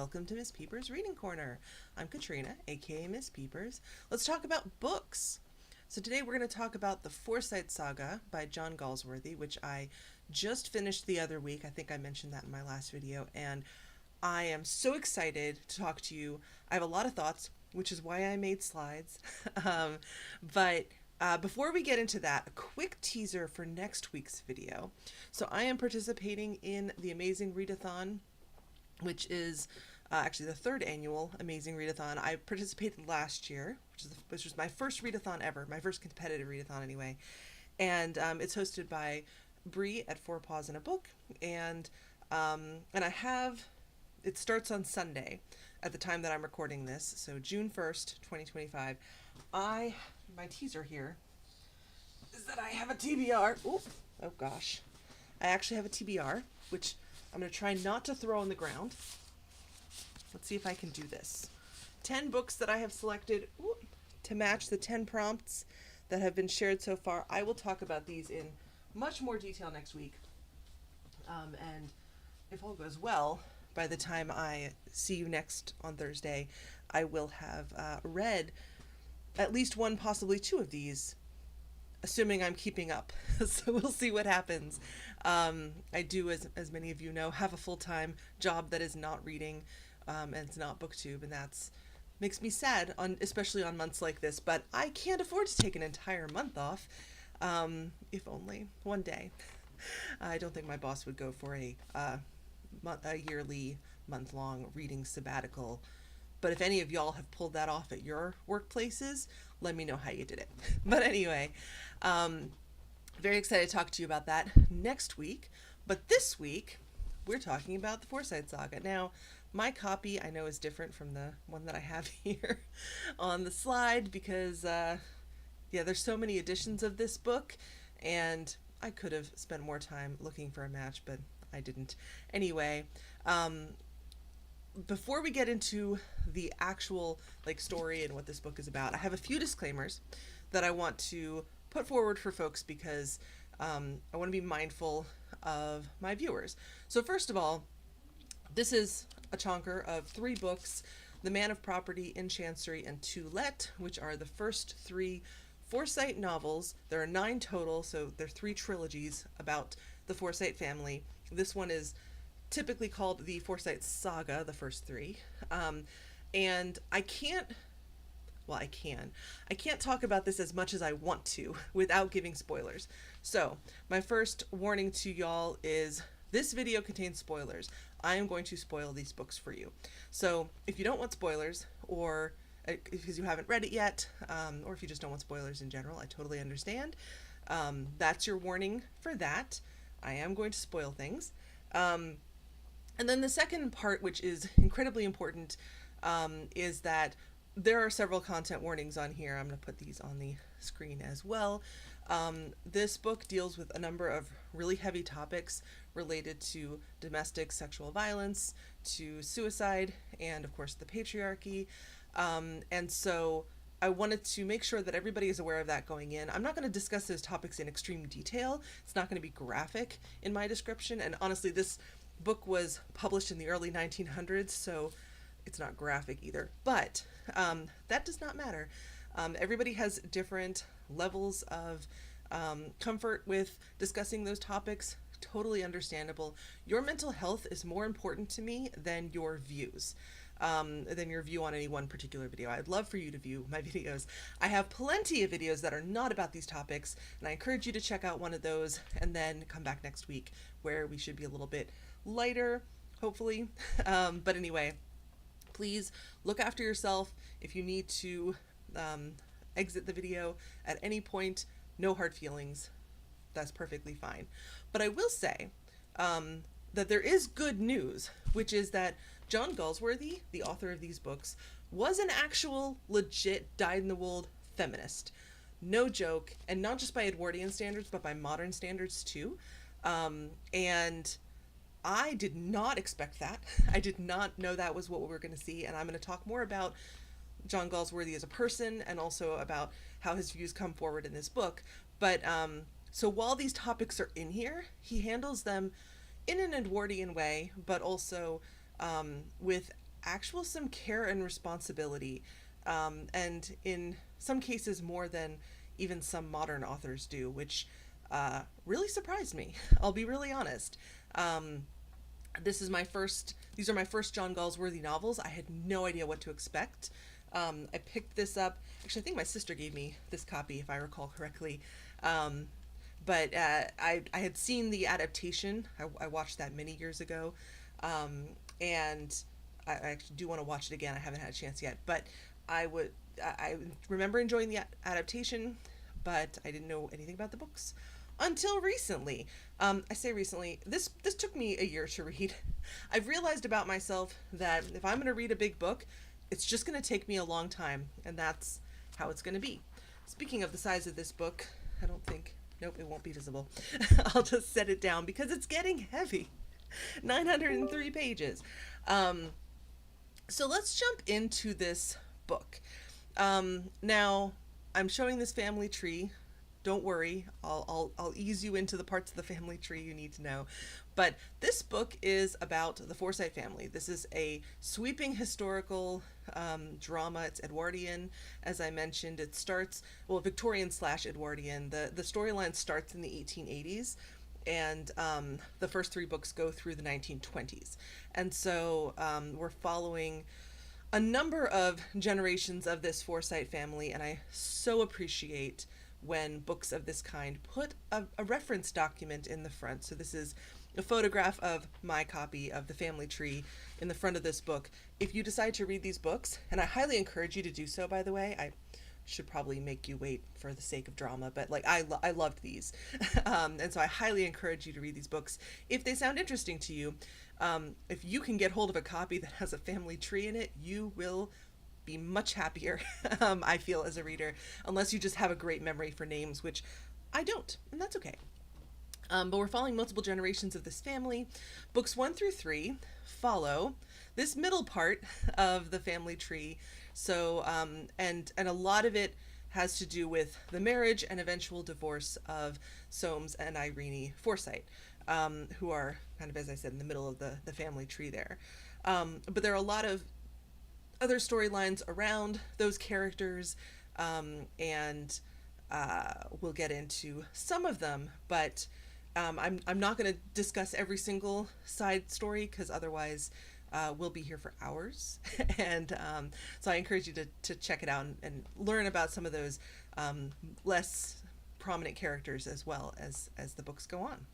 welcome to Miss Peepers Reading Corner. I'm Katrina, aka Miss Peepers. Let's talk about books. So today we're going to talk about the Forsyte Saga by John Galsworthy, which I just finished the other week. I think I mentioned that in my last video, and I am so excited to talk to you. I have a lot of thoughts, which is why I made slides. But before we get into that, a quick teaser for next week's video. So I am participating in the Amazing Readathon, which is actually the third annual Amazing Readathon. I participated last year, which was my first readathon ever, my first competitive readathon anyway. And it's hosted by Bree at Four Paws in a Book, and it starts on Sunday at the time that I'm recording this, so June 1st, 2025. My teaser here is that I have a TBR. Oh gosh. I actually have a TBR, which I'm going to try not to throw on the ground. Let's see if I can do this. 10 books that I have selected to match the 10 prompts that have been shared so far. I will talk about these in much more detail next week. And if all goes well, by the time I see you next on Thursday, I will have read at least one, possibly two of these, assuming I'm keeping up. So we'll see what happens. I do, as many of you know, have a full-time job that is not reading, and it's not BookTube, and that's makes me sad, especially on months like this. But I can't afford to take an entire month off, if only one day. I don't think my boss would go for a yearly, month-long reading sabbatical. But if any of y'all have pulled that off at your workplaces, let me know how you did it. But anyway, very excited to talk to you about that next week. But this week, we're talking about the Forsyte Saga. Now, my copy, I know, is different from the one that I have here on the slide because, there's so many editions of this book, and I could have spent more time looking for a match, but I didn't. Anyway, before we get into the actual story and what this book is about, I have a few disclaimers that I want to put forward for folks because I want to be mindful of my viewers. So first of all, this is a chonker of 3 books: The Man of Property, In Chancery, and To Let, which are the first 3 Forsyte novels. There are 9 total, so they're 3 trilogies about the Forsyte family. This one is typically called the Forsyte Saga, the first 3. And I can't talk about this as much as I want to without giving spoilers. So my first warning to y'all is this video contains spoilers. I am going to spoil these books for you. So if you don't want spoilers, or because you haven't read it yet, or if you just don't want spoilers in general, I totally understand. That's your warning for that. I am going to spoil things. And then the second part, which is incredibly important, is that there are several content warnings on here. I'm going to put these on the screen as well. This book deals with a number of really heavy topics related to domestic sexual violence, to suicide, and of course the patriarchy. And so I wanted to make sure that everybody is aware of that going in. I'm not going to discuss those topics in extreme detail. It's not going to be graphic in my description. And honestly, this book was published in the early 1900s, so it's not graphic either. But that does not matter. Everybody has different levels of comfort with discussing those topics. Totally understandable. Your mental health is more important to me than your views. Than your view on any one particular video. I'd love for you to view my videos. I have plenty of videos that are not about these topics, and I encourage you to check out one of those and then come back next week where we should be a little bit lighter, hopefully. But anyway, please look after yourself. If you need to exit the video at any point, no hard feelings. That's perfectly fine. But I will say that there is good news, which is that John Galsworthy, the author of these books, was an actual, legit, dyed-in-the-wool feminist. No joke, and not just by Edwardian standards, but by modern standards too. And I did not expect that. I did not know that was what we were going to see, and I'm going to talk more about John Galsworthy as a person and also about how his views come forward in this book. But so while these topics are in here, he handles them in an Edwardian way, but also with actual some care and responsibility, and in some cases more than even some modern authors do, which really surprised me. I'll be really honest. These are my first John Galsworthy novels. I had no idea what to expect. I picked this up. Actually, I think my sister gave me this copy, if I recall correctly. But I had seen the adaptation. I watched that many years ago. And I actually do want to watch it again. I haven't had a chance yet. But I remember enjoying the adaptation, but I didn't know anything about the books until recently. I say recently, this took me a year to read. I've realized about myself that if I'm going to read a big book, it's just going to take me a long time, and that's how it's going to be. Speaking of the size of this book, nope, it won't be visible. I'll just set it down because it's getting heavy. 903 pages. So let's jump into this book. Now, I'm showing this family tree. Don't worry, I'll ease you into the parts of the family tree you need to know. But this book is about the Forsyte family. This is a sweeping historical drama. It's Edwardian, as I mentioned. It starts, well, Victorian / Edwardian. The storyline starts in the 1880s, and the first 3 books go through the 1920s. And so we're following a number of generations of this Forsyte family, and I so appreciate when books of this kind put a reference document in the front. So this is a photograph of my copy of the family tree in the front of this book. If you decide to read these books, and I highly encourage you to do so, by the way, I should probably make you wait for the sake of drama, but like I loved these. And so I highly encourage you to read these books if they sound interesting to you. If you can get hold of a copy that has a family tree in it, you will be much happier, I feel, as a reader, unless you just have a great memory for names, which I don't, and that's okay. But we're following multiple generations of this family. Books 1 through 3 follow this middle part of the family tree. So, and a lot of it has to do with the marriage and eventual divorce of Soames and Irene Forsyte, who are kind of, as I said, in the middle of the family tree there. But there are a lot of other storylines around those characters, and we'll get into some of them, but I'm not going to discuss every single side story, because otherwise we'll be here for hours. And so I encourage you to check it out and learn about some of those less prominent characters as well as the books go on.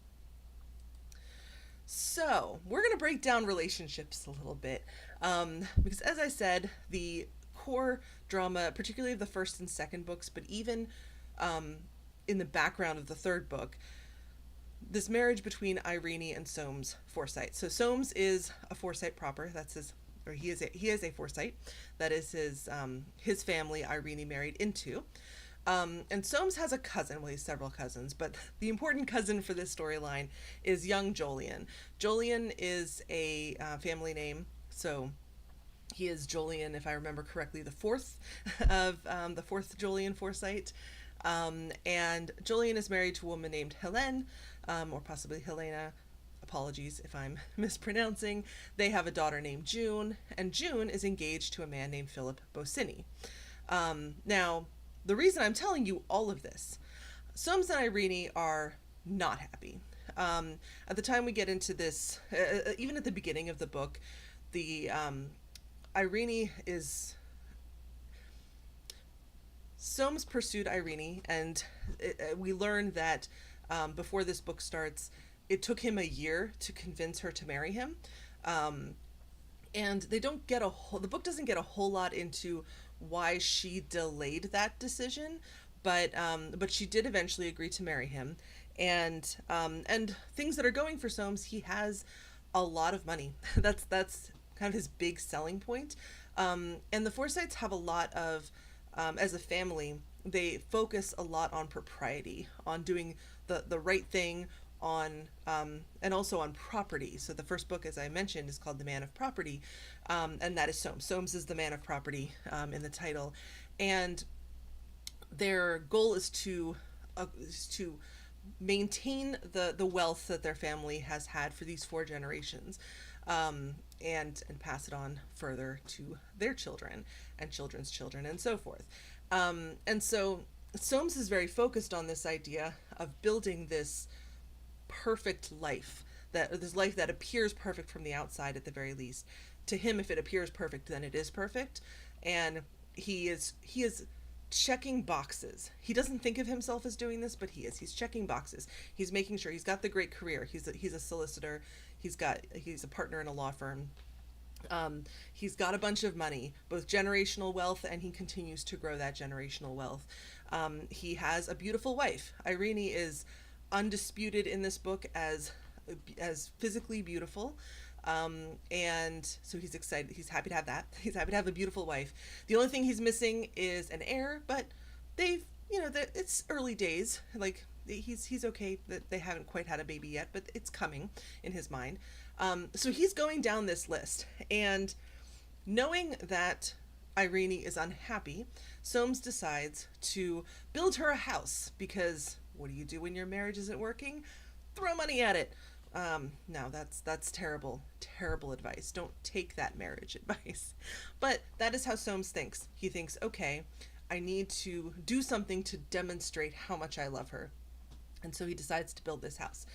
So we're going to break down relationships a little bit, because as I said, the core drama, particularly of the first and second books, but even in the background of the third book, this marriage between Irene and Soames Forsyte. So Soames is a Forsyte proper. That's his, or he is a Forsyte. That is his family. Irene married into. And Soames has a cousin. Well, he has several cousins, but the important cousin for this storyline is young Jolyon. Jolyon is a family name, so he is Jolyon, if I remember correctly, the fourth Jolyon Forsyte. And Jolyon is married to a woman named Helene, or possibly Helena. Apologies if I'm mispronouncing. They have a daughter named June, and June is engaged to a man named Philip Bocini. Now, the reason I'm telling you all of this, Soames and Irene are not happy. At the time we get into this, even at the beginning of the book, Soames pursued Irene, and we learn that before this book starts, it took him a year to convince her to marry him. And they don't get the book doesn't get a whole lot into why she delayed that decision, but she did eventually agree to marry him. And things that are going for Soames, he has a lot of money. That's kind of his big selling point. And the Forsytes have a lot of, as a family, they focus a lot on propriety, on doing the right thing, on and also on property. So the first book, as I mentioned, is called The Man of Property, and that is Soames. Soames is the man of property in the title, and their goal is to maintain the wealth that their family has had for these 4 generations. and pass it on further to their children and children's children and so forth. And so Soames is very focused on this idea of building this perfect life, that this life that appears perfect from the outside at the very least. To him, if it appears perfect, then it is perfect. And he is checking boxes. He doesn't think of himself as doing this, but he is. He's checking boxes. He's making sure he's got the great career. He's a solicitor. He's a partner in a law firm. He's got a bunch of money, both generational wealth, and he continues to grow that generational wealth. He has a beautiful wife. Irene is undisputed in this book as physically beautiful. And so he's excited. He's happy to have that. He's happy to have a beautiful wife. The only thing he's missing is an heir, but they've, it's early days. Like, he's okay that they haven't quite had a baby yet, but it's coming in his mind. So he's going down this list, and knowing that Irene is unhappy, Soames decides to build her a house, because what do you do when your marriage isn't working? Throw money at it. No, that's terrible advice. Don't take that marriage advice. But that is how Soames thinks. He thinks, okay, I need to do something to demonstrate how much I love her. And so he decides to build this house.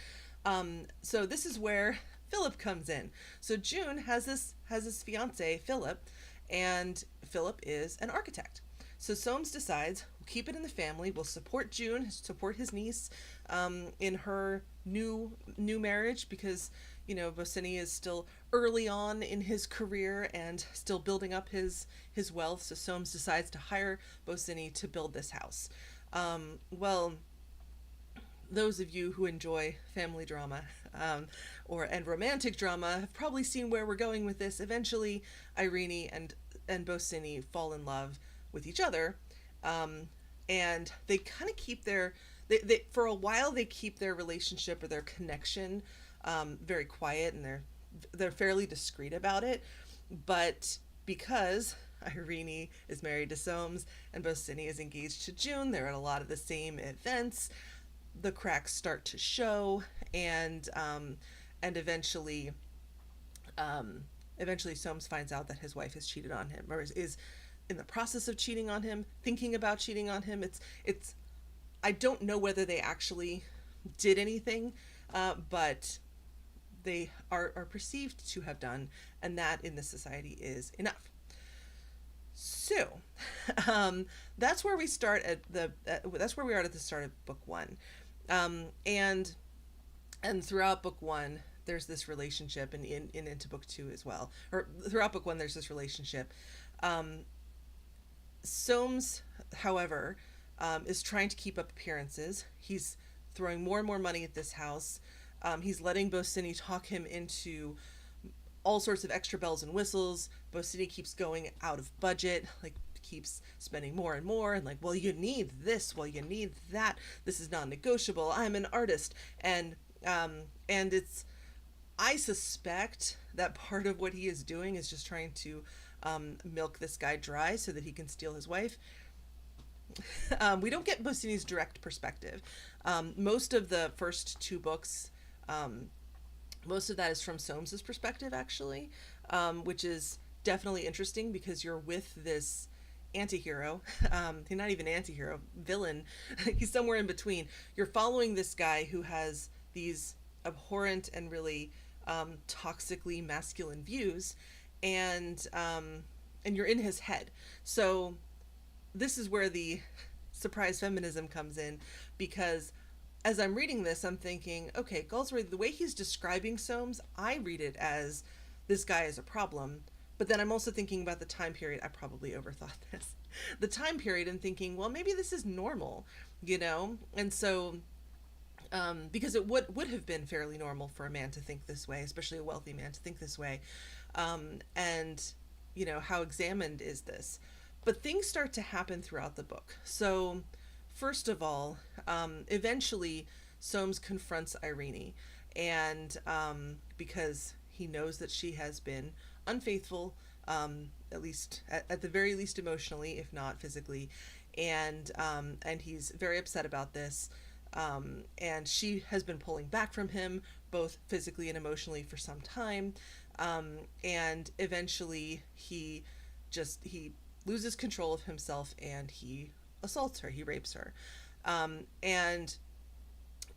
So this is where Philip comes in. So June has this fiance, Philip, and Philip is an architect. So Soames decides, we'll keep it in the family. We'll support June, support his niece in her new marriage, because Bosinney is still early on in his career and still building up his wealth. So Soames decides to hire Bosinney to build this house. Well, those of you who enjoy family drama and romantic drama have probably seen where we're going with this. Eventually, Irene and Bosinney fall in love with each other, and they kind of keep they for a while they keep their relationship or their connection very quiet, and they're fairly discreet about it. But because Irene is married to Soames and Bosinney is engaged to June, they're at a lot of the same events. The cracks start to show, and eventually Soames finds out that his wife has cheated on him, or is in the process of cheating on him, thinking about cheating on him. It's I don't know whether they actually did anything, but they are perceived to have done, and that in this society is enough. So that's where we start that's where we are at the start of book one. And throughout book one, there's this relationship, and into book two as well. Or throughout book one, there's this relationship. Soames, however, is trying to keep up appearances. He's throwing more and more money at this house. He's letting Bosinney talk him into all sorts of extra bells and whistles. Bosinney keeps going out of budget, like keeps spending more and more, and like, well, you need this, well, you need that, this is non-negotiable, I'm an artist. And it's, I suspect that part of what he is doing is just trying to milk this guy dry so that he can steal his wife. We don't get Bosinney's direct perspective. Most of the first two books, most of that is from Soames's perspective, actually, which is definitely interesting, because you're with this anti-hero, not even anti-hero, villain. He's somewhere in between. You're following this guy who has these abhorrent and really toxically masculine views, and you're in his head. So this is where the surprise feminism comes in, because as I'm reading this, I'm thinking, okay, Galsworthy, the way he's describing Soames, I read it as this guy is a problem. But then I'm also thinking about the time period. I probably overthought this. The time period, and thinking, well, maybe this is normal, And so, because it would have been fairly normal for a man to think this way, especially a wealthy man to think this way. And, how examined is this? But things start to happen throughout the book. So, first of all, eventually Soames confronts Irene, and because he knows that she has been unfaithful, at least at the very least emotionally, if not physically, and he's very upset about this, and she has been pulling back from him both physically and emotionally for some time, And eventually he loses control of himself and he assaults her, he rapes her. And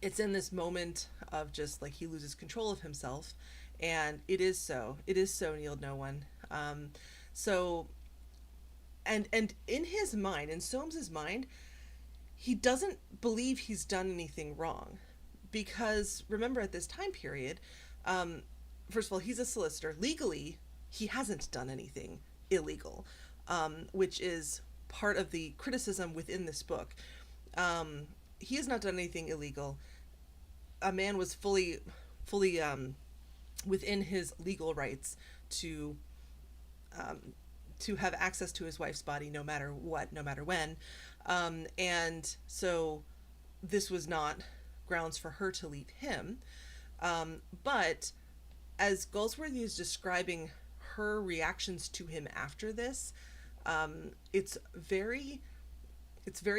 it's in this moment of just like he loses control of himself, and it is so Neil no one. So and in his mind, in Soames's mind, he doesn't believe he's done anything wrong, because remember, at this time period, first of all, he's a solicitor. Legally, he hasn't done anything illegal, which is part of the criticism within this book. He has not done anything illegal. A man was fully within his legal rights to have access to his wife's body, no matter what, no matter when. And so this was not grounds for her to leave him. But as Galsworthy is describing her reactions to him after this, it's very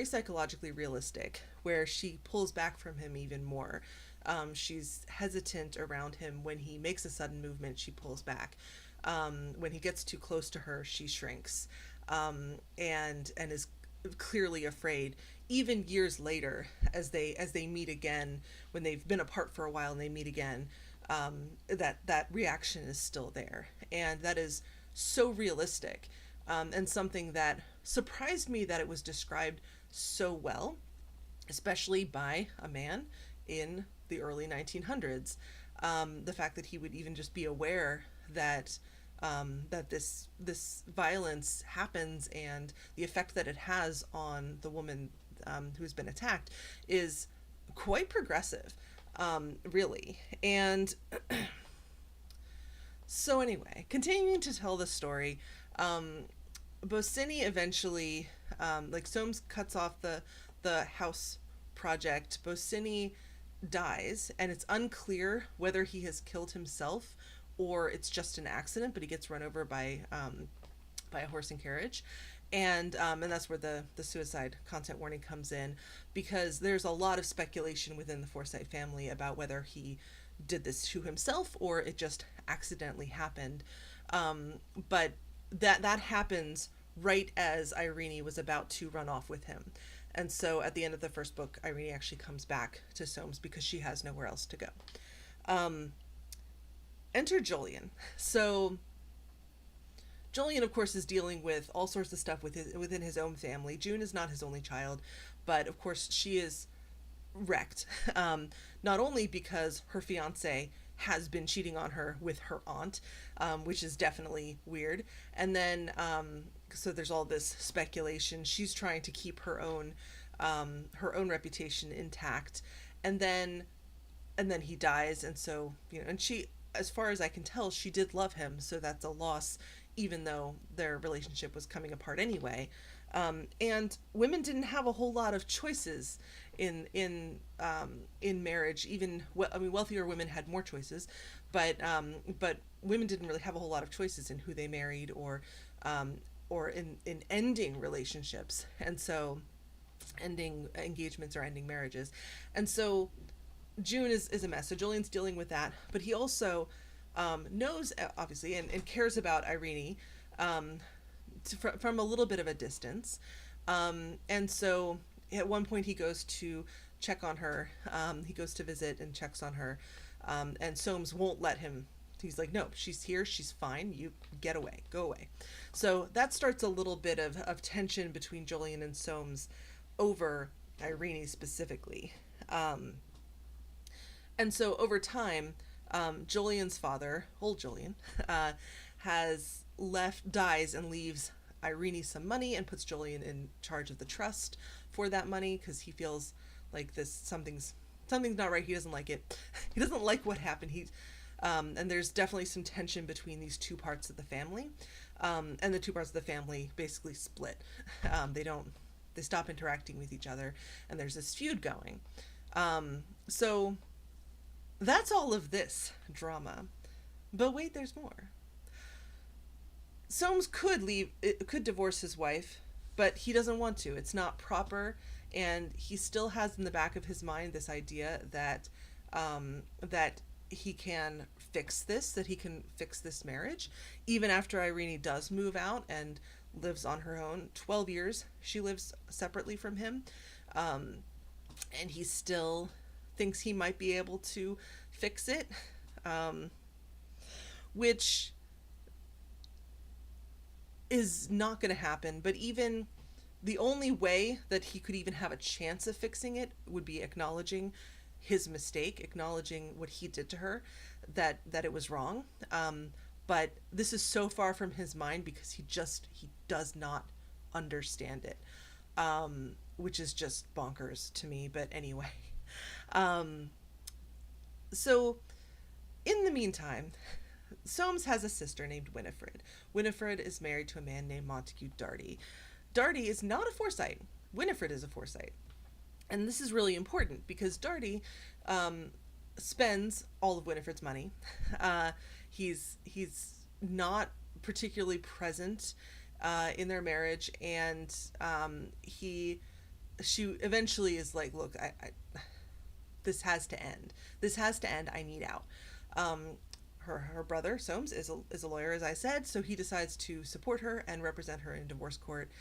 psychologically realistic, where she pulls back from him even more. She's hesitant around him. When he makes a sudden movement, she pulls back. When he gets too close to her, she shrinks, and is clearly afraid. Even years later, as they meet again, when they've been apart for a while and they meet again, that reaction is still there, and that is so realistic, and something that surprised me that it was described so well, especially by a man in the early 1900s. The fact that he would even just be aware that this violence happens, and the effect that it has on the woman who's been attacked is quite progressive, really. And so anyway, continuing to tell the story, Bosinney eventually, like Soames cuts off the house project. Bosinney dies, and it's unclear whether he has killed himself or it's just an accident, but he gets run over by a horse and carriage. And that's where the suicide content warning comes in, because there's a lot of speculation within the Forsyte family about whether he did this to himself or it just accidentally happened. But that happens right as Irene was about to run off with him. And so at the end of the first book, Irene actually comes back to Soames because she has nowhere else to go. Enter Julian. So Julian, of course, is dealing with all sorts of stuff within his own family. June is not his only child, but of course she is wrecked. Not only because her fiance has been cheating on her with her aunt, which is definitely weird, and then so there's all this speculation. She's trying to keep her own reputation intact, and then he dies, and so and she, as far as I can tell, she did love him, so that's a loss, even though their relationship was coming apart anyway. And women didn't have a whole lot of choices in marriage. Even wealthier women had more choices, but women didn't really have a whole lot of choices in who they married or in ending relationships, and so ending engagements or ending marriages. And so June is a mess. So Julian's dealing with that, but he also knows, obviously, and cares about Irene from a little bit of a distance. And so at one point he goes to check on her. He goes to visit and checks on her. And Soames won't let him. He's like, no, she's here. She's fine. You get away. Go away. So that starts a little bit of tension between Julian and Soames over Irene specifically. And so over time, Julian's father, old Julian, dies and leaves Irene some money and puts Julian in charge of the trust for that money, because he feels like something's not right. He doesn't like it. He doesn't like what happened. And there's definitely some tension between these two parts of the family, and the two parts of the family basically split. They stop interacting with each other, and there's this feud going. So that's all of this drama. But wait, there's more. Soames could divorce his wife, but he doesn't want to. It's not proper, and he still has in the back of his mind this idea that he can fix this, that he can fix this marriage, even after Irene does move out and lives on her own. 12 years she lives separately from him, and he still thinks he might be able to fix it, which is not going to happen. But even the only way that he could even have a chance of fixing it would be acknowledging his mistake, acknowledging what he did to her, that it was wrong. But this is so far from his mind because he does not understand it, which is just bonkers to me. But anyway, so in the meantime, Soames has a sister named Winifred. Winifred is married to a man named Montague Darty. Darty is not a Forsyte. Winifred is a Forsyte. And this is really important because Darty spends all of Winifred's money. He's not particularly present in their marriage, and she eventually is like, look, I this has to end. This has to end. I need out. Her brother Soames is a lawyer, as I said, so he decides to support her and represent her in divorce court.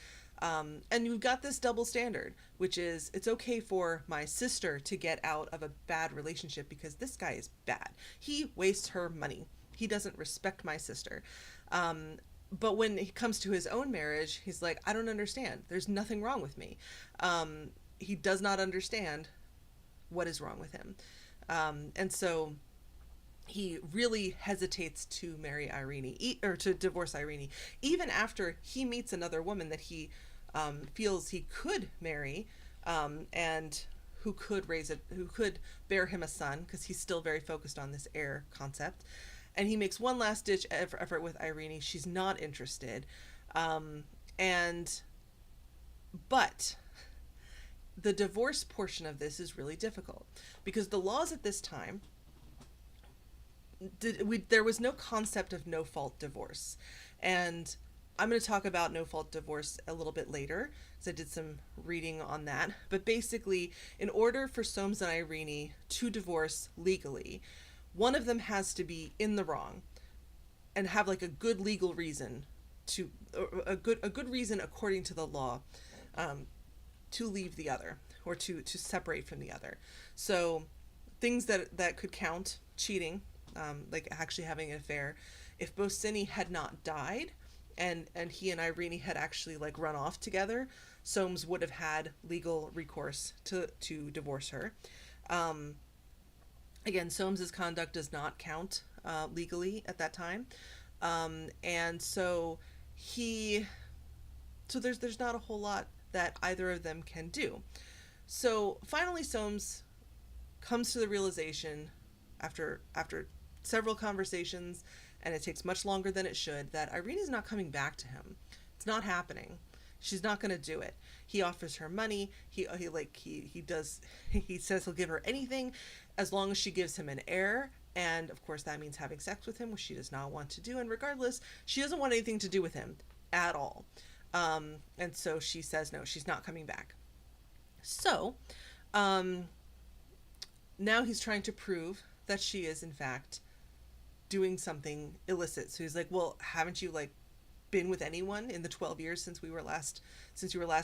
And you've got this double standard, which is it's okay for my sister to get out of a bad relationship because this guy is bad. He wastes her money. He doesn't respect my sister. But when it comes to his own marriage, he's like, I don't understand. There's nothing wrong with me. He does not understand what is wrong with him. And so he really hesitates to marry Irene, or to divorce Irene, even after he meets another woman that he feels he could marry, and who could bear him a son, because he's still very focused on this heir concept. And he makes one last ditch effort with Irene. She's not interested, but the divorce portion of this is really difficult because the laws at this time, there was no concept of no-fault divorce. And I'm going to talk about no-fault divorce a little bit later because I did some reading on that. But basically, in order for Soames and Irene to divorce legally, one of them has to be in the wrong and have like a good legal reason a good reason according to the law, to leave the other, or to separate from the other. So things that could count: cheating, like actually having an affair. If Bosini had not died and he and Irene had actually like run off together, Soames would have had legal recourse to divorce her. Again, Soames's conduct does not count legally at that time. And so there's not a whole lot that either of them can do. So finally Soames comes to the realization after several conversations, and it takes much longer than it should, that Irene is not coming back to him. It's not happening. She's not going to do it. He offers her money. He says he'll give her anything as long as she gives him an heir. And of course that means having sex with him, which she does not want to do. And regardless, she doesn't want anything to do with him at all. And so she says no, she's not coming back. So now he's trying to prove that she is in fact doing something illicit. So he's like, well, haven't you like been with anyone in the 12 years since you were last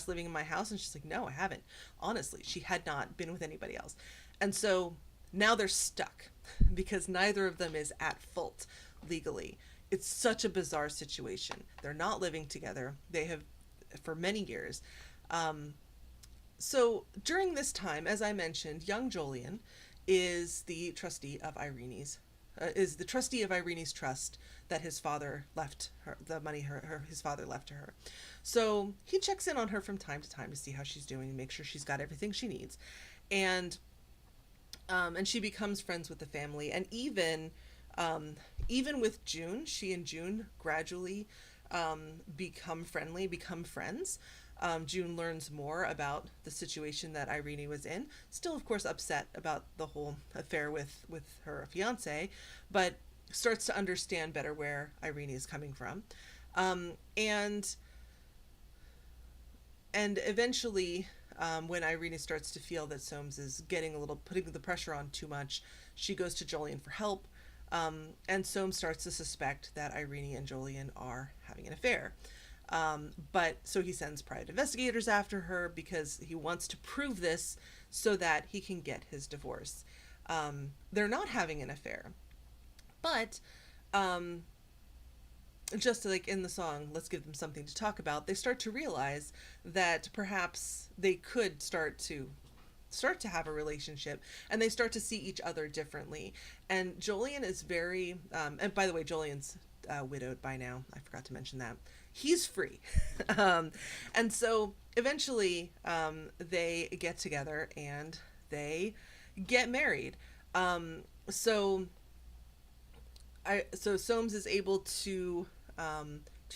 living in my house? And she's like, no, I haven't. Honestly, she had not been with anybody else. And so now they're stuck because neither of them is at fault legally. It's such a bizarre situation. They're not living together. They have for many years. So during this time, as I mentioned, young Jolyon is the trustee of Irene's trust that his father left her, the money his father left to her. So he checks in on her from time to time to see how she's doing and make sure she's got everything she needs. And she becomes friends with the family. And even with June, she and June gradually become friends. June learns more about the situation that Irene was in, still of course upset about the whole affair with her fiance, but starts to understand better where Irene is coming from. And eventually, when Irene starts to feel that Soames is putting the pressure on too much, she goes to Jolyon for help. And Soames starts to suspect that Irene and Jolien are having an affair. But so he sends private investigators after her because he wants to prove this so that he can get his divorce. They're not having an affair, but just like in the song, let's give them something to talk about, they start to realize that perhaps they could start to have a relationship, and they start to see each other differently. And Jolien is very and by the way, Jolien's widowed by now, I forgot to mention that. He's free. And so eventually they get together and they get married. So Soames is able to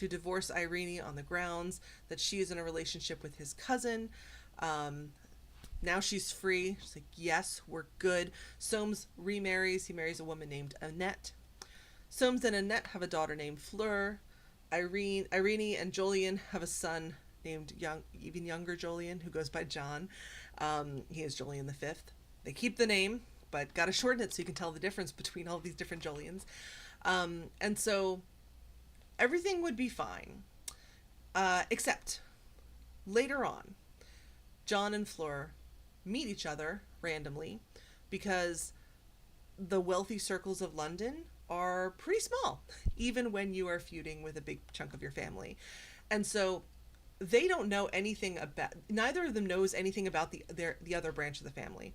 divorce Irene on the grounds that she is in a relationship with his cousin. Now she's free. She's like, yes, we're good. Soames remarries. He marries a woman named Annette. Soames and Annette have a daughter named Fleur. Irene and Jolien have a son named even younger Jolien, who goes by John. He is Jolien the Fifth. They keep the name, but got to shorten it so you can tell the difference between all these different Joliens. And so everything would be fine, except later on, John and Fleur meet each other randomly because the wealthy circles of London are pretty small, even when you are feuding with a big chunk of your family. And so they don't know anything about, neither of them knows anything about the other branch of the family.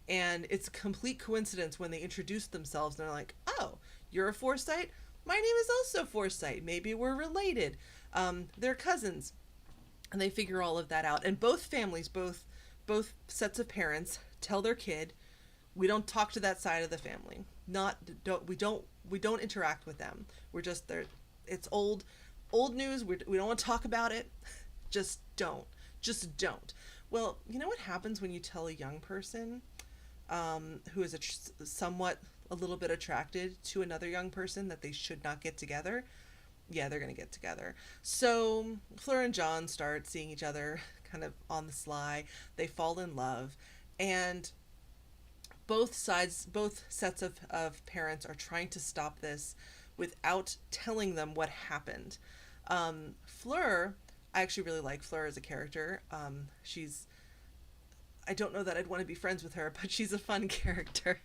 And it's a complete coincidence when they introduce themselves and they're like, oh, you're a Forsyte? My name is also Forsyte. Maybe we're related. They're cousins. And they figure all of that out. And both families, both sets of parents tell their kid, we don't talk to that side of the family. We don't interact with them. We're just there. It's old news. We don't want to talk about it. Just don't. Well, you know what happens when you tell a young person who is a little bit attracted to another young person that they should not get together? Yeah, they're going to get together. So Fleur and John start seeing each other kind of on the sly. They fall in love, and both sets of parents are trying to stop this without telling them what happened. Fleur, I actually really like Fleur as a character. I don't know that I'd want to be friends with her, but she's a fun character,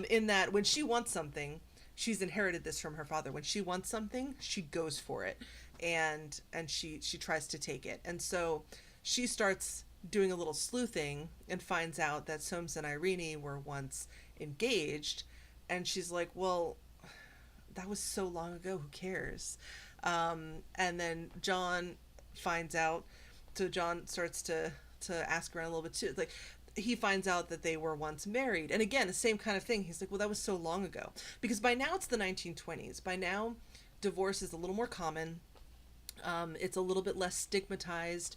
in that when she wants something, she's inherited this from her father. When she wants something, she goes for it, and she tries to take it. And so she starts doing a little sleuthing and finds out that Soames and Irene were once engaged, and she's like, well, that was so long ago, who cares? And then John finds out, so John starts to ask around a little bit too. Like, he finds out that they were once married, and again, the same kind of thing. He's like, well, that was so long ago, because by now it's the 1920s. By now, divorce is a little more common. It's a little bit less stigmatized.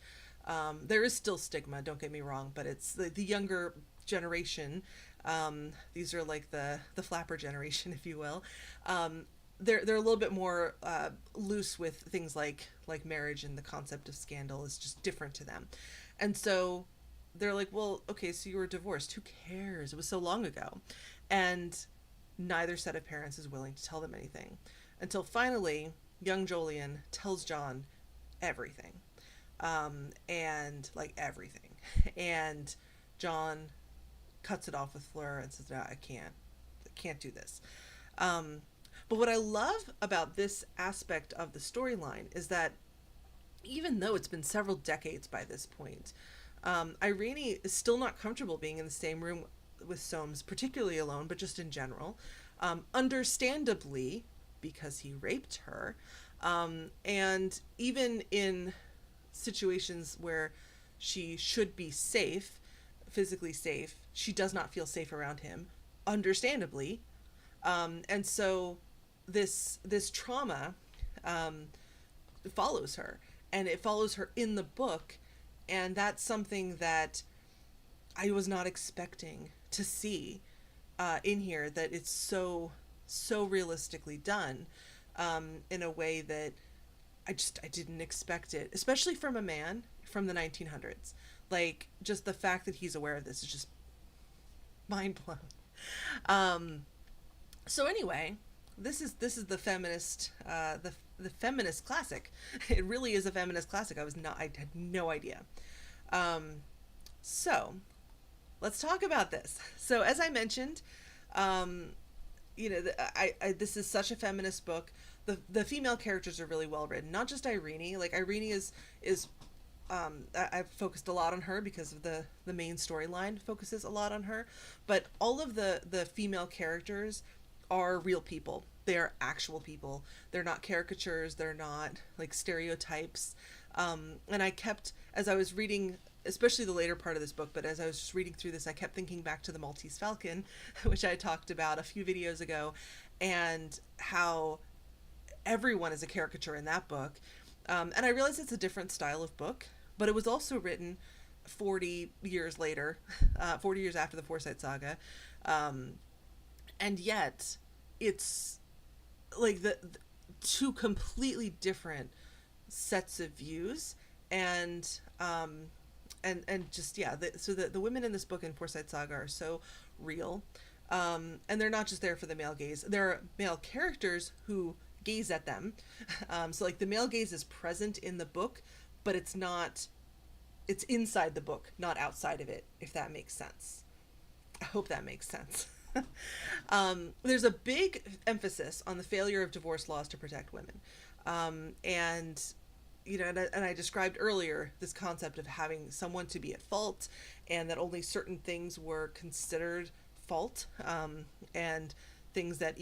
There is still stigma, don't get me wrong, but it's the younger generation. These are like the flapper generation, if you will. They're a little bit more loose with things like marriage, and the concept of scandal is just different to them. And so they're like, well, okay, so you were divorced. Who cares? It was so long ago. And neither set of parents is willing to tell them anything, until finally young Jolien tells John everything. And like everything. And John cuts it off with Fleur and says, no, I can't do this. But what I love about this aspect of the storyline is that even though it's been several decades by this point, Irene is still not comfortable being in the same room with Soames, particularly alone, but just in general. Understandably, because he raped her. And even in situations where she should be safe, physically safe, she does not feel safe around him, understandably. And so this trauma follows her, and it follows her in the book, and that's something that I was not expecting to see in here, that it's so realistically done, in a way that I didn't expect it, especially from a man from the 1900s. Like, just the fact that he's aware of this is just mind blown. So anyway, this is the feminist the feminist classic. It really is a feminist classic. I had no idea. Um, so let's talk about this. So as I mentioned, um, this is such a feminist book. The female characters are really well written. Not just Irene. Like Irene is I've focused a lot on her because of the main storyline focuses a lot on her, but all of the female characters are real people. They are actual people. They're not caricatures. They're not like stereotypes. And I kept, as I was reading, especially the later part of this book, but as I was just reading through this, I kept thinking back to the Maltese Falcon, which I talked about a few videos ago, and how everyone is a caricature in that book. And I realized it's a different style of book, but it was also written 40 years later, 40 years after the Forsyte Saga. And yet it's like the two completely different sets of views. And just yeah, so the women in this book in Forsyte Saga are so real, and they're not just there for the male gaze. There are male characters who gaze at them. So like the male gaze is present in the book, but it's not, it's inside the book, not outside of it, if that makes sense. I hope that makes sense. There's a big emphasis on the failure of divorce laws to protect women. And and I described earlier this concept of having someone to be at fault, and that only certain things were considered fault, and things that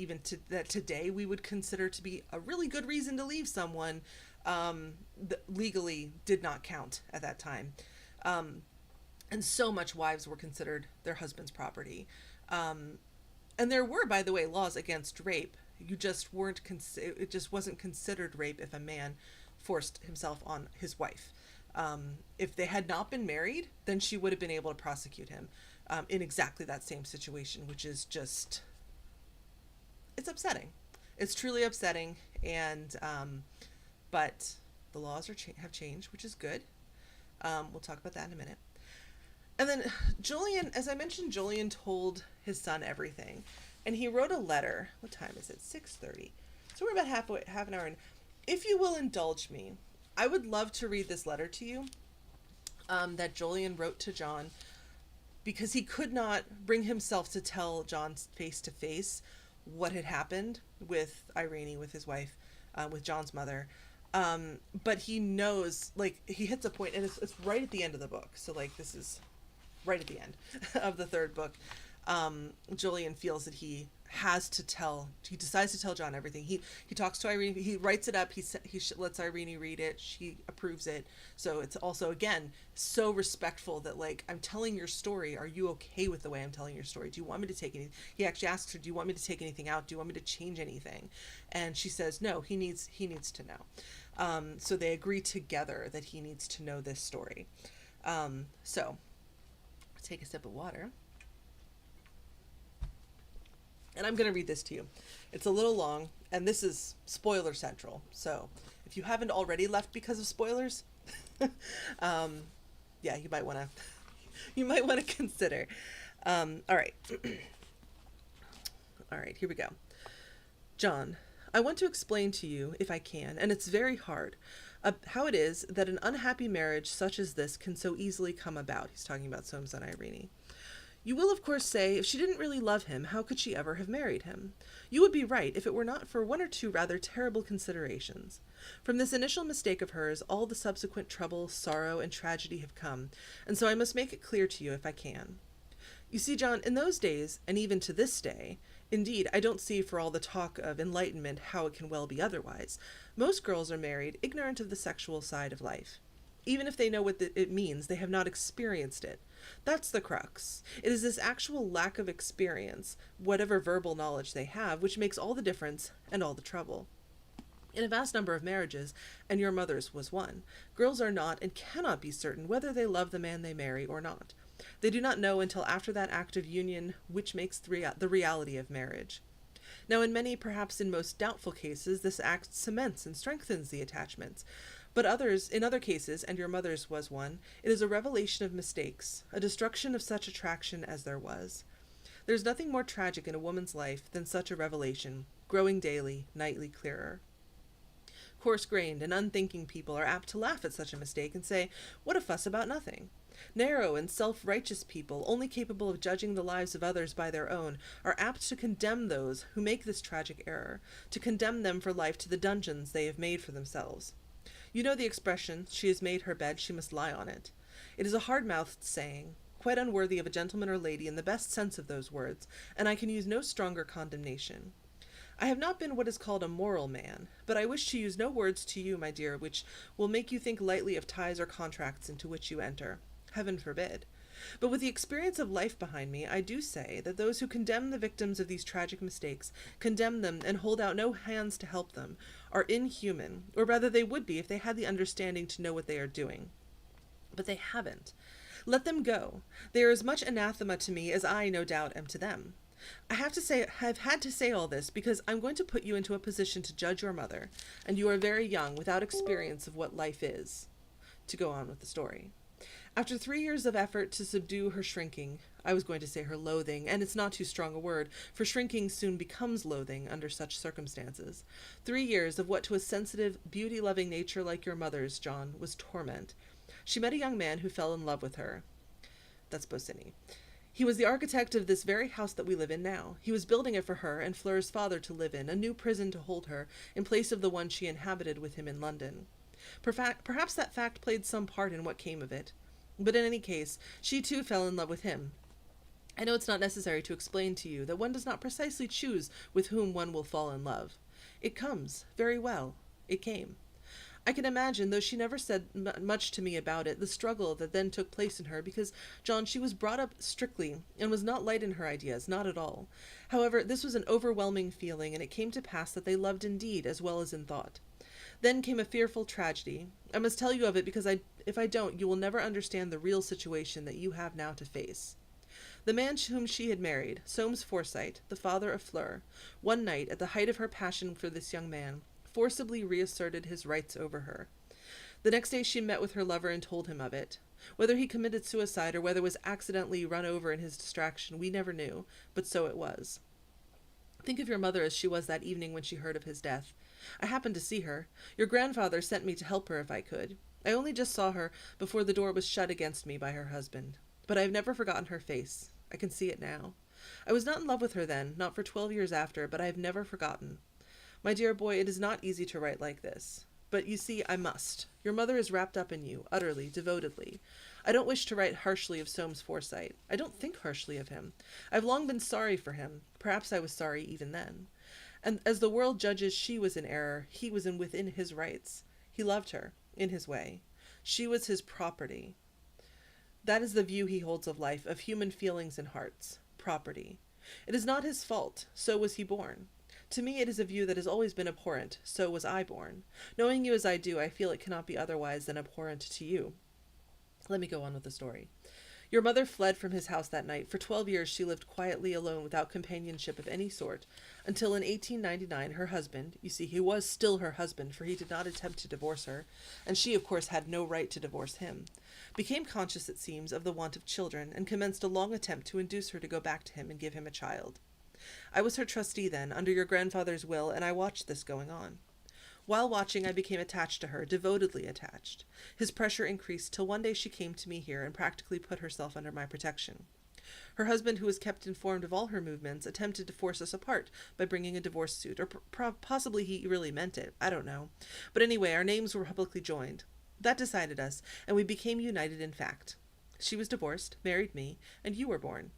that today we would consider to be a really good reason to leave someone, legally did not count at that time. And so much wives were considered their husband's property. And there were, by the way, laws against rape. You just weren't, it just wasn't considered rape if a man forced himself on his wife. If they had not been married, then she would have been able to prosecute him, in exactly that same situation, which is just, it's upsetting. It's truly upsetting. And, but the laws have changed, which is good. We'll talk about that in a minute. And then Julian, as I mentioned, Julian told his son everything, and he wrote a letter. What time is it? 6:30. So we're about half an hour in. If you will indulge me, I would love to read this letter to you, that Julian wrote to John, because he could not bring himself to tell John face to face what had happened with Irene, with his wife, with John's mother. But he knows, like, he hits a point, and it's right at the end of the book. So like, this is right at the end of the third book. Julian feels that he decides to tell John everything. He talks to Irene, he writes it up, he lets Irene read it, she approves it. So it's also, again, so respectful that, like, I'm telling your story, are you okay with the way I'm telling your story? Do you want me to take anything? He actually asks her, do you want me to take anything out? Do you want me to change anything? And she says, no, he needs to know. So they agree together that he needs to know this story. So take a sip of water. And I'm going to read this to you. It's a little long, and this is spoiler central. So if you haven't already left because of spoilers, yeah, you might want to consider. All right. All right, here we go. John, I want to explain to you, if I can, and it's very hard, how it is that an unhappy marriage such as this can so easily come about. He's talking about Soames and Irene. You will, of course, say, if she didn't really love him, how could she ever have married him? You would be right if it were not for one or two rather terrible considerations. From this initial mistake of hers, all the subsequent trouble, sorrow, and tragedy have come, and so I must make it clear to you if I can. You see, John, in those days, and even to this day, indeed, I don't see for all the talk of enlightenment how it can well be otherwise, most girls are married ignorant of the sexual side of life. Even if they know what it means, they have not experienced it. That's the crux. It is this actual lack of experience, whatever verbal knowledge they have, which makes all the difference and all the trouble. In a vast number of marriages, and your mother's was one, girls are not and cannot be certain whether they love the man they marry or not. They do not know until after that act of union which makes the reality of marriage. Now, in many, perhaps in most doubtful cases, this act cements and strengthens the attachments. But in other cases, and your mother's was one, it is a revelation of mistakes, a destruction of such attraction as there was. There's nothing more tragic in a woman's life than such a revelation, growing daily, nightly clearer. Coarse-grained and unthinking people are apt to laugh at such a mistake and say, "What a fuss about nothing." Narrow and self-righteous people, only capable of judging the lives of others by their own, are apt to condemn those who make this tragic error, to condemn them for life to the dungeons they have made for themselves. You know the expression, "She has made her bed, she must lie on it." It is a hard-mouthed saying, quite unworthy of a gentleman or lady in the best sense of those words, and I can use no stronger condemnation. I have not been what is called a moral man, but I wish to use no words to you, my dear, which will make you think lightly of ties or contracts into which you enter. Heaven forbid. But with the experience of life behind me, I do say that those who condemn the victims of these tragic mistakes, condemn them and hold out no hands to help them, are inhuman, or rather they would be if they had the understanding to know what they are doing. But they haven't. Let them go. They are as much anathema to me as I, no doubt, am to them. I've had to say all this because I'm going to put you into a position to judge your mother, and you are very young, without experience of what life is. To go on with the story. After 3 years of effort to subdue her shrinking, I was going to say her loathing, and it's not too strong a word, for shrinking soon becomes loathing under such circumstances. 3 years of what to a sensitive, beauty-loving nature like your mother's, John, was torment. She met a young man who fell in love with her. That's Bosinney. He was the architect of this very house that we live in now. He was building it for her and Fleur's father to live in, a new prison to hold her, in place of the one she inhabited with him in London. Perhaps that fact played some part in what came of it. But in any case, she too fell in love with him. I know it's not necessary to explain to you that one does not precisely choose with whom one will fall in love. It comes. Very well. It came. I can imagine, though she never said much to me about it, the struggle that then took place in her, because, John, she was brought up strictly, and was not light in her ideas, not at all. However, this was an overwhelming feeling, and it came to pass that they loved in deed as well as in thought. Then came a fearful tragedy. I must tell you of it, because if I don't, you will never understand the real situation that you have now to face. The man whom she had married, Soames Forsyte, the father of Fleur, one night, at the height of her passion for this young man, forcibly reasserted his rights over her. The next day she met with her lover and told him of it. Whether he committed suicide or whether was accidentally run over in his distraction, we never knew, but so it was. Think of your mother as she was that evening when she heard of his death. I happened to see her. Your grandfather sent me to help her if I could. I only just saw her before the door was shut against me by her husband. But I have never forgotten her face. I can see it now. I was not in love with her then, not for 12 years after, but I have never forgotten. My dear boy, it is not easy to write like this. But you see, I must. Your mother is wrapped up in you, utterly, devotedly. I don't wish to write harshly of Soames Forsyte. I don't think harshly of him. I've long been sorry for him. Perhaps I was sorry even then. And as the world judges she was in error, he was within his rights. He loved her, in his way. She was his property. That is the view he holds of life, of human feelings and hearts. Property. It is not his fault. So was he born. To me it is a view that has always been abhorrent. So was I born. Knowing you as I do, I feel it cannot be otherwise than abhorrent to you. Let me go on with the story. Your mother fled from his house that night. For 12 years she lived quietly alone without companionship of any sort, until in 1899 her husband, you see he was still her husband, for he did not attempt to divorce her, and she of course had no right to divorce him, became conscious, it seems, of the want of children, and commenced a long attempt to induce her to go back to him and give him a child. I was her trustee then, under your grandfather's will, and I watched this going on. While watching, I became attached to her, devotedly attached. His pressure increased till one day she came to me here and practically put herself under my protection. Her husband, who was kept informed of all her movements, attempted to force us apart by bringing a divorce suit, or possibly he really meant it. I don't know. But anyway, our names were publicly joined. That decided us, and we became united in fact. She was divorced, married me, and you were born.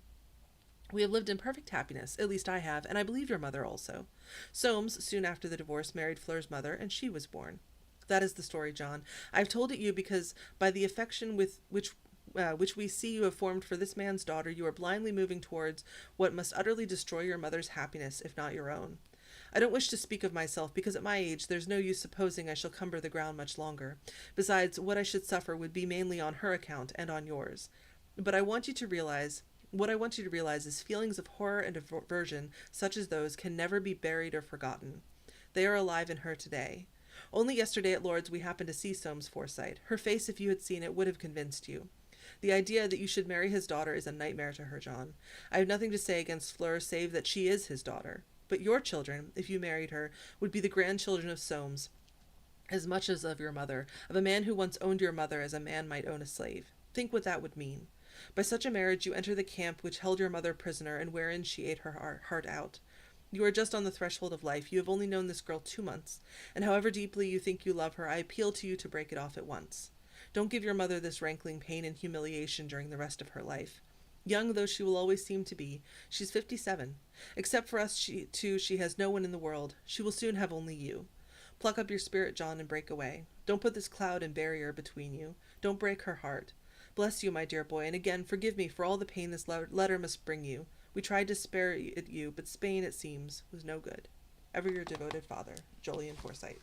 We have lived in perfect happiness, at least I have, and I believe your mother also. Soames, soon after the divorce, married Fleur's mother, and she was born. That is the story, John. I have told it you because, by the affection which we see you have formed for this man's daughter, you are blindly moving towards what must utterly destroy your mother's happiness, if not your own. I don't wish to speak of myself, because at my age there's no use supposing I shall cumber the ground much longer. Besides, what I should suffer would be mainly on her account and on yours. But what I want you to realize is feelings of horror and aversion such as those can never be buried or forgotten. They are alive in her today. Only yesterday at Lord's we happened to see Soames Forsyte. Her face, if you had seen it, would have convinced you. The idea that you should marry his daughter is a nightmare to her, John. I have nothing to say against Fleur save that she is his daughter. But your children, if you married her, would be the grandchildren of Soames, as much as of your mother, of a man who once owned your mother as a man might own a slave. Think what that would mean. By such a marriage you enter the camp which held your mother prisoner and wherein she ate her heart out. You are just on the threshold of life. You have only known this girl 2 months, and however deeply you think you love her, I appeal to you to break it off at once. Don't give your mother this rankling pain and humiliation during the rest of her life. Young though she will always seem to be, she's 57. Except for us she has no one in the world. She will soon have only you. Pluck up your spirit, John, and break away. Don't put this cloud and barrier between you. Don't break her heart. Bless you, my dear boy, and again forgive me for all the pain this letter must bring you. We tried to spare it you, but Spain, it seems, was no good. Ever your devoted father, Julian Forsyte.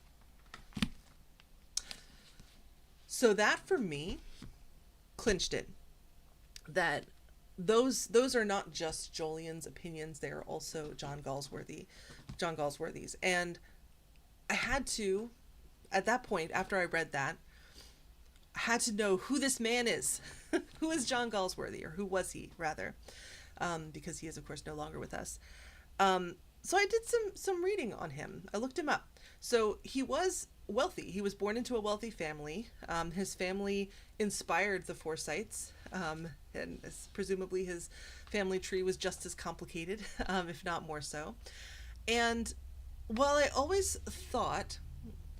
So that, for me, clinched it. That those are not just Julian's opinions, they are also John Galsworthy's. And I had to, at that point, after I read that, I had to know who this man is. Who is John Galsworthy, or who was he, rather? Because he is, of course, no longer with us. So I did some reading on him. I looked him up. So he was wealthy. He was born into a wealthy family. His family inspired the Forsytes, and presumably his family tree was just as complicated, if not more so. And while I always thought,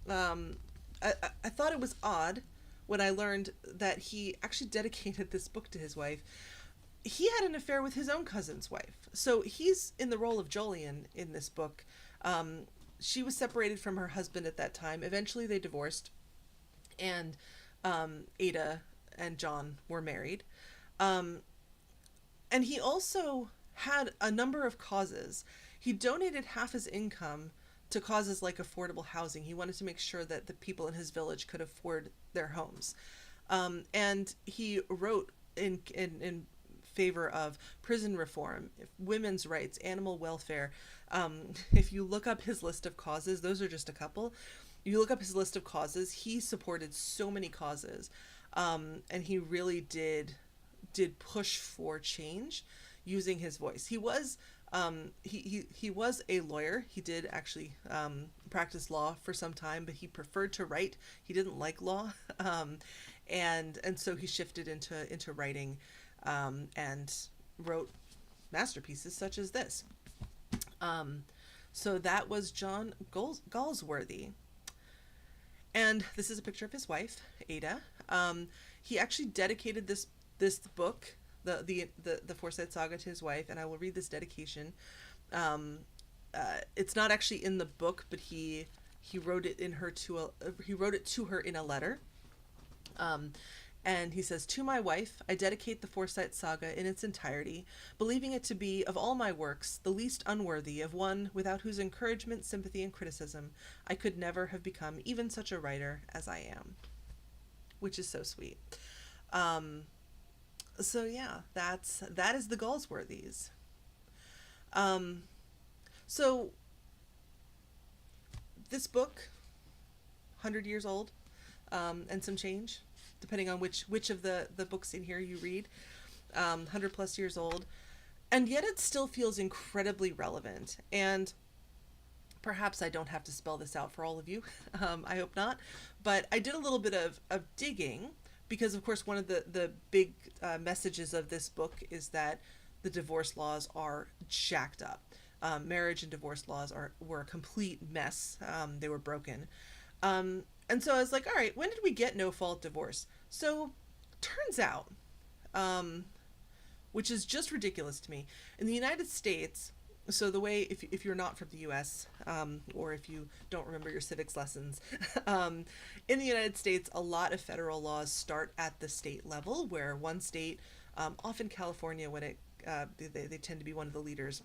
I thought it was odd when I learned that he actually dedicated this book to his wife. He had an affair with his own cousin's wife. So he's in the role of Julian in this book. She was separated from her husband at that time. Eventually they divorced, and Ada and John were married. And he also had a number of causes. He donated half his income to causes like affordable housing. He wanted to make sure that the people in his village could afford their homes. And he wrote in favor of prison reform, women's rights, animal welfare. If you look up his list of causes, those are just a couple. You look up his list of causes, he supported so many causes. And he really did push for change using his voice. He was he was a lawyer. He did actually practice law for some time, but he preferred to write. He didn't like law, and so he shifted into writing, and wrote masterpieces such as this. So that was John Galsworthy, and this is a picture of his wife, Ada. He actually dedicated this book, the Forsyte Saga, to his wife, and I will read this dedication. It's not actually in the book, but he wrote it to her in a letter. And he says, "To my wife, I dedicate the Forsyte Saga in its entirety, believing it to be, of all my works, the least unworthy of one without whose encouragement, sympathy, and criticism I could never have become even such a writer as I am." Which is so sweet. So yeah, that is the Galsworthys. So this book, 100 years old, and some change, depending on which of the books in here you read, 100 plus years old, and yet it still feels incredibly relevant. And perhaps I don't have to spell this out for all of you. I hope not. But I did a little bit of digging, because of course one of the big messages of this book is that the divorce laws are jacked up. Marriage and divorce laws were a complete mess. They were broken. And so I was like, all right, when did we get no-fault divorce? So turns out, which is just ridiculous to me, in the United States, so the way, if you're not from the U.S., or if you don't remember your civics lessons, in the United States, a lot of federal laws start at the state level, where one state, often California, when they tend to be one of the leaders,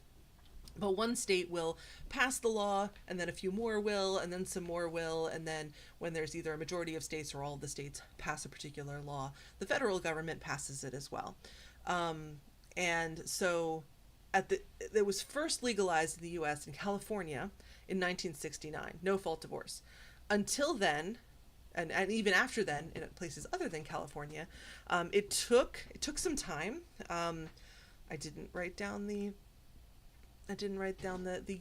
but one state will pass the law, and then a few more will, and then some more will, and then when there's either a majority of states or all of the states pass a particular law, the federal government passes it as well. And so it was first legalized in the U.S. in California in 1969, no-fault divorce. Until then, and even after then in places other than California. It took some time. I didn't write down the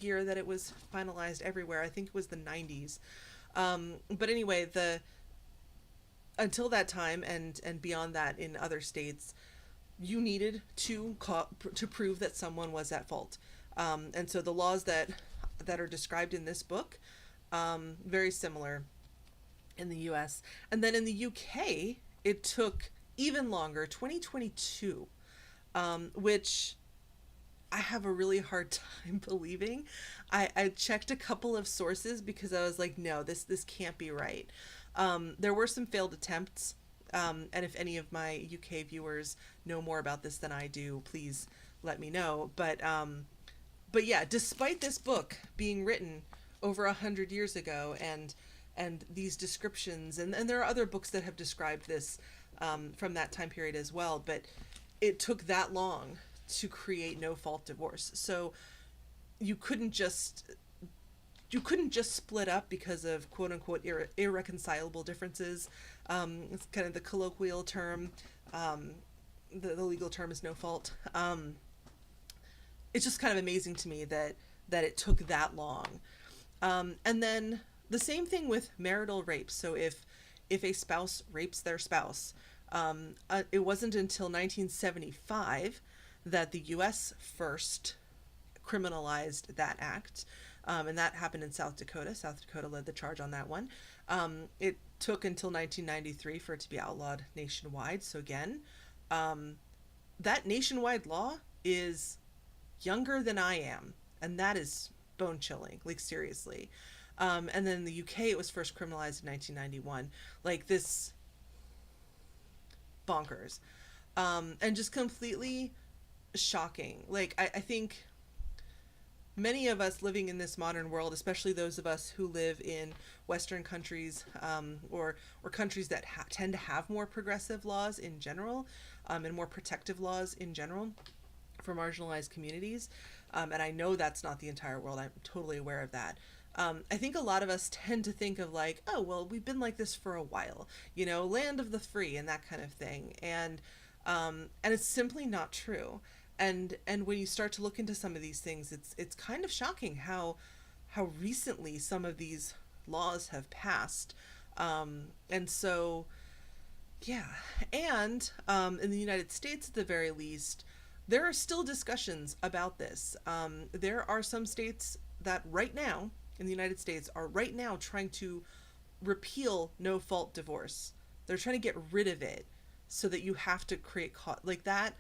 year that it was finalized everywhere. I think it was the 90s. But anyway, the until that time and beyond that in other states, you needed to prove that someone was at fault. And so the laws that are described in this book, very similar in the US. And then in the UK, it took even longer, 2022, which I have a really hard time believing. I checked a couple of sources because I was like, no, this can't be right. There were some failed attempts, and if any of my UK viewers know more about this than I do, please let me know. But yeah, despite this book being written over 100 years ago, and these descriptions, and there are other books that have described this from that time period as well, but it took that long to create no fault divorce. So you couldn't just split up because of quote unquote irreconcilable differences. It's kind of the colloquial term. The legal term is no fault. It's just kind of amazing to me that it took that long. And then the same thing with marital rape. So if a spouse rapes their spouse, it wasn't until 1975 that the U.S. first criminalized that act. And that happened in South Dakota. South Dakota led the charge on that one. It took until 1993 for it to be outlawed nationwide. So again, that nationwide law is younger than I am. And that is bone chilling, like seriously. And then in the UK, it was first criminalized in 1991. Like this bonkers. And just completely shocking. Like I think many of us living in this modern world, especially those of us who live in Western countries, or countries that tend to have more progressive laws in general, and more protective laws in general for marginalized communities. And I know that's not the entire world. I'm totally aware of that. I think a lot of us tend to think of like, oh, well, we've been like this for a while, land of the free and that kind of thing. And it's simply not true. And when you start to look into some of these things, it's kind of shocking how recently some of these laws have passed. And so, yeah. And in the United States, at the very least, there are still discussions about this. There are some states that right now in the United States are right now trying to repeal no-fault divorce. They're trying to get rid of it so that you have to create like that.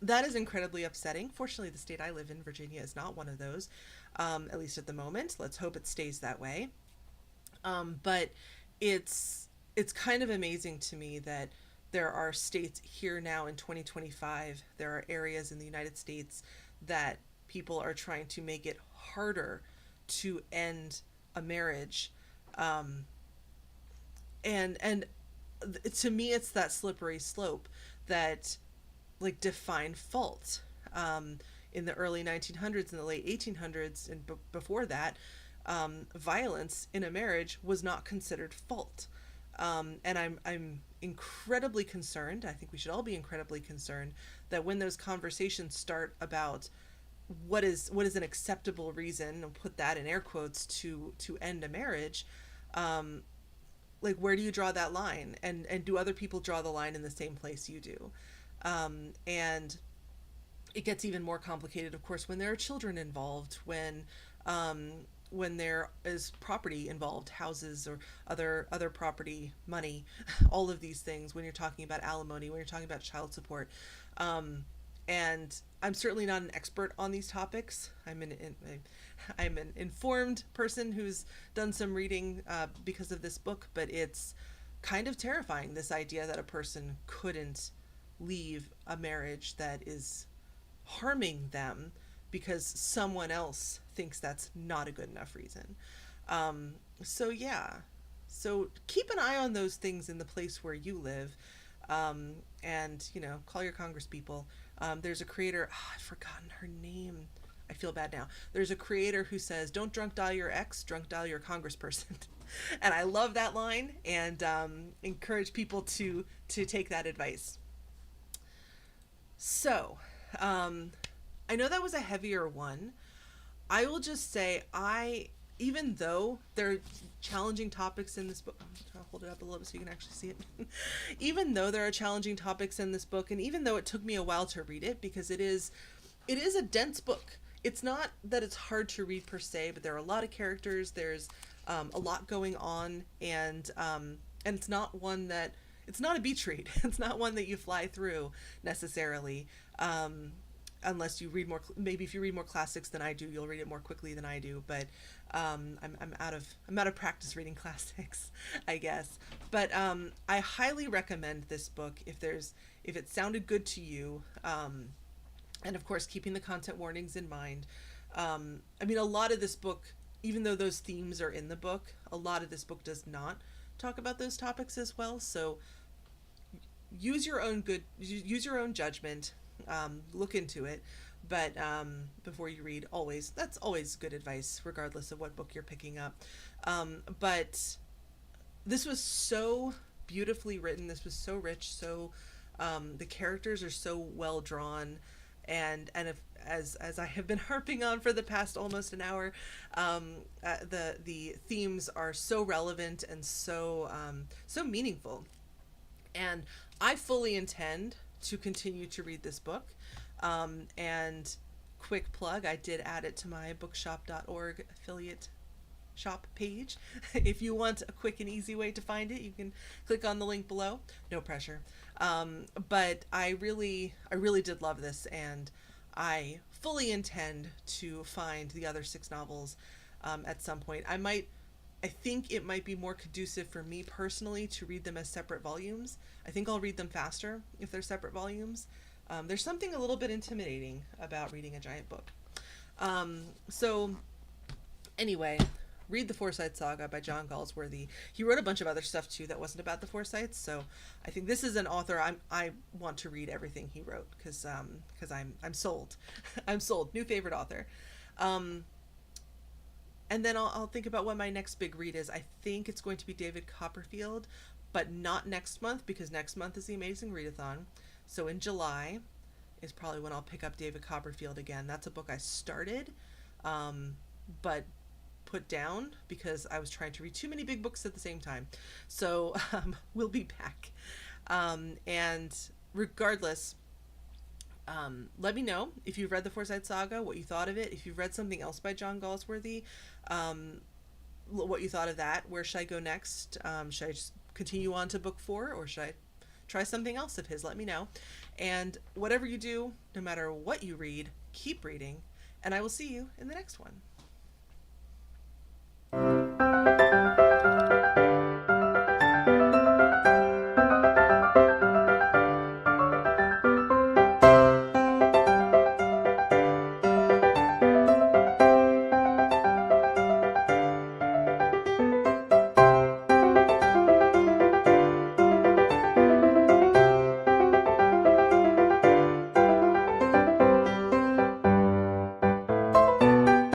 That is incredibly upsetting. Fortunately, the state I live in, Virginia, is not one of those, at least at the moment. Let's hope it stays that way. But it's kind of amazing to me that there are states here now in 2025, there are areas in the United States that people are trying to make it harder to end a marriage. And to me, it's that slippery slope that like define fault. In the early 1900s and the late 1800s and before that, violence in a marriage was not considered fault. And I'm incredibly concerned. I think we should all be incredibly concerned that when those conversations start about what is an acceptable reason, and put that in air quotes, to end a marriage, like where do you draw that line? And do other people draw the line in the same place you do? And it gets even more complicated, of course, when there are children involved, when there is property involved, houses or other property, money, all of these things, when you're talking about alimony, when you're talking about child support. And I'm certainly not an expert on these topics. I'm an informed person who's done some reading because of this book, but it's kind of terrifying, this idea that a person couldn't leave a marriage that is harming them because someone else thinks that's not a good enough reason. So yeah, so keep an eye on those things in the place where you live, and call your congresspeople. There's a creator, I've forgotten her name, I feel bad now. There's a creator who says, don't drunk dial your ex, drunk dial your congressperson. And I love that line, and encourage people to take that advice. So, I know that was a heavier one. I will just say, even though there are challenging topics in this book, I'm trying to hold it up a little bit so you can actually see it. Even though there are challenging topics in this book, and even though it took me a while to read it, because it is a dense book. It's not that it's hard to read per se, but there are a lot of characters. There's a lot going on, and it's not one that, it's not a beach read. It's not one that you fly through necessarily. Unless you read more, maybe if you read more classics than I do, you'll read it more quickly than I do. But I'm out of practice reading classics, I guess. But I highly recommend this book if it sounded good to you. And of course, keeping the content warnings in mind. I mean, a lot of this book, even though those themes are in the book, a lot of this book does not talk about those topics as well. So use your own judgment. Look into it, but before you read, that's always good advice, regardless of what book you're picking up. But this was so beautifully written. This was so rich. So the characters are so well drawn, and if, as I have been harping on for the past almost an hour, the themes are so relevant and so meaningful, and I fully intend to continue to read this book. And quick plug, I did add it to my bookshop.org affiliate shop page. If you want a quick and easy way to find it, you can click on the link below. No pressure. But I really did love this, and I fully intend to find the other 6 novels at some point. I think it might be more conducive for me personally to read them as separate volumes. I think I'll read them faster if they're separate volumes. There's something a little bit intimidating about reading a giant book. So anyway, read the Forsyte Saga by John Galsworthy. He wrote a bunch of other stuff too that wasn't about the Forsytes, so I think this is an author I want to read everything he wrote, because I'm sold. I'm sold. New favorite author. And then I'll think about what my next big read is. I think it's going to be David Copperfield, but not next month, because next month is the Amazing Readathon. So in July is probably when I'll pick up David Copperfield again. That's a book I started, but put down because I was trying to read too many big books at the same time. So we'll be back. And regardless, let me know if you've read the Forsyte Saga, what you thought of it. If you've read something else by John Galsworthy, what you thought of that. Where should I go next? Should I just continue on to book 4, or should I try something else of his? Let me know. And whatever you do, no matter what you read, keep reading, and I will see you in the next one.